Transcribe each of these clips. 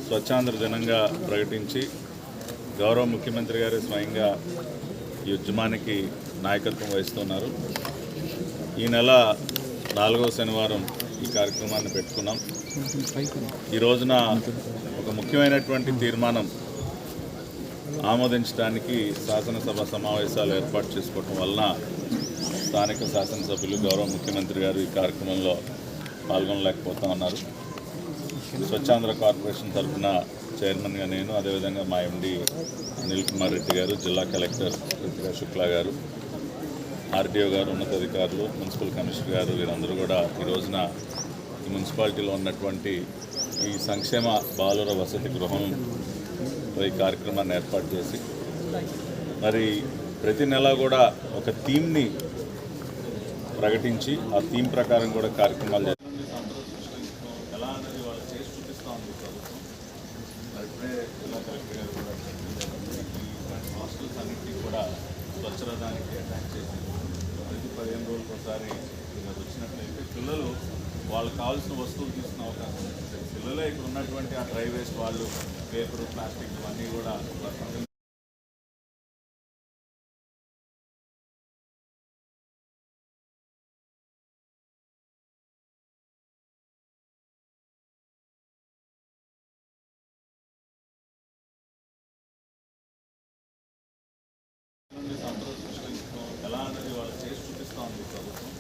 స్వచ్ఛాంధ్ర దినంగా ప్రకటించి గౌరవ ముఖ్యమంత్రి గారు స్వయంగా ఈ ఉద్యమానికి నాయకత్వం వహిస్తున్నారు. ఈ నెల 4వ శనివారం ఈ కార్యక్రమాన్ని పెట్టుకున్నాం. ఈ రోజున ఒక ముఖ్యమైనటువంటి తీర్మానం ఆమోదించడానికి శాసనసభ సమావేశాలు ఏర్పాటు చేసుకోవటం వలన స్థానిక శాసనసభ్యులు గౌరవ ముఖ్యమంత్రి గారు ఈ కార్యక్రమంలో పాల్గొనలేకపోతా ఉన్నారు. స్వచ్ఛాంధ్ర కార్పొరేషన్ తరఫున చైర్మన్గా నేను, అదేవిధంగా మా ఎండి అనిల్ కుమార్ రెడ్డి గారు, జిల్లా కలెక్టర్ రితికా శుక్లా గారు, ఆర్డీఓ గారు, ఉన్నతాధికారులు, మున్సిపల్ కమిషనర్ గారు వీరందరూ కూడా ఈ రోజున ఈ మున్సిపాలిటీలో ఉన్నటువంటి ఈ సంక్షేమ బాలుర వసతి గృహం ఈ కార్యక్రమాన్ని ఏర్పాటు చేసి మరి ప్రతి నెల కూడా ఒక థీమ్ని ప్రకటించి ఆ థీమ్ ప్రకారం కూడా కార్యక్రమాలు ఎలా అనేది వాళ్ళు చేసి చూపిస్తూ ఉంది ప్రభుత్వం. ఇప్పుడే జిల్లా కలెక్టర్ గారు కూడా ఈ హాస్టల్స్ అన్నింటినీ కూడా స్వచ్ఛరథానికి అటాచ్ చేసి ప్రతి 15 రోజులకు ఒకసారి వచ్చినట్లయితే పిల్లలు వాళ్ళకి కావాల్సిన వస్తువులు తీసుకునే అవకాశం ఉంటుంది. పిల్లలే ఇక్కడ ఉన్నటువంటి ఆ డ్రై వేస్ట్ వాళ్ళు పేపర్, ప్లాస్టిక్ ఇవన్నీ కూడా ఎలా అనేది వాళ్ళు చేసి చూపిస్తూ ఉంది ప్రభుత్వం.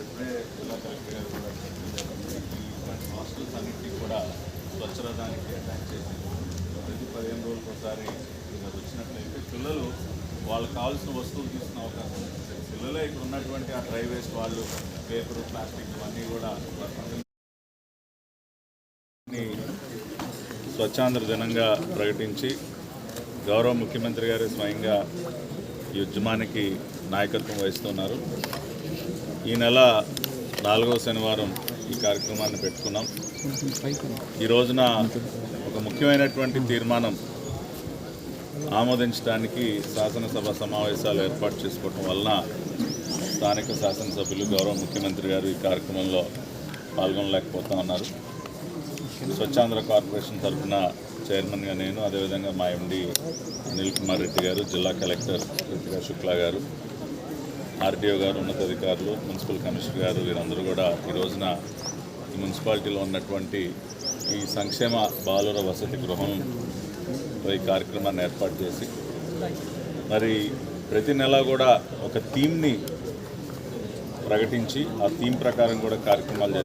ఇప్పుడే జిల్లా కలెక్టర్ గారు కూడా ఈ హాస్టల్స్ అన్నింటినీ కూడా స్వచ్ఛరథానికి అటాచ్ చేసి ప్రతి 15 రోజులకు ఒకసారి వచ్చినట్లయితే పిల్లలు వాళ్ళకి కావాల్సిన వస్తువులు తీసుకునే అవకాశం ఉంటుంది. పిల్లలే ఇక్కడ ఉన్నటువంటి ఆ డ్రై వేస్ట్ వాళ్ళు పేపర్, ప్లాస్టిక్ ఇవన్నీ కూడా స్వచ్ఛాంధ్ర దినంగా ప్రకటించి గౌరవ ముఖ్యమంత్రి గారు స్వయంగా ఈ ఉద్యమానికి నాయకత్వం వహిస్తున్నారు. ఈ నెల 4వ శనివారం ఈ కార్యక్రమాన్ని పెట్టుకున్నాం. ఈ రోజున ఒక ముఖ్యమైనటువంటి తీర్మానం ఆమోదించడానికి శాసనసభ సమావేశాలు ఏర్పాటు చేసుకోవటం వలన స్థానిక శాసనసభ్యులు గౌరవ ముఖ్యమంత్రి గారు ఈ కార్యక్రమంలో పాల్గొనలేకపోతా ఉన్నారు. స్వచ్ఛాంధ్ర కార్పొరేషన్ తరఫున చైర్మన్గా నేను, అదేవిధంగా మా ఎండి అనిల్ కుమార్ రెడ్డి గారు, జిల్లా కలెక్టర్ రితికా శుక్లా గారు, ఆర్డీఓ గారు, ఉన్నతాధికారులు, మున్సిపల్ కమిషనర్ గారు వీరందరూ కూడా ఈ రోజున ఈ మున్సిపాలిటీలో ఉన్నటువంటి ఈ సంక్షేమ బాలుర వసతి గృహం ఈ కార్యక్రమాన్ని ఏర్పాటు చేసి మరి ప్రతి నెల కూడా ఒక థీమ్ని ప్రకటించి ఆ థీమ్ ప్రకారం కూడా కార్యక్రమాలు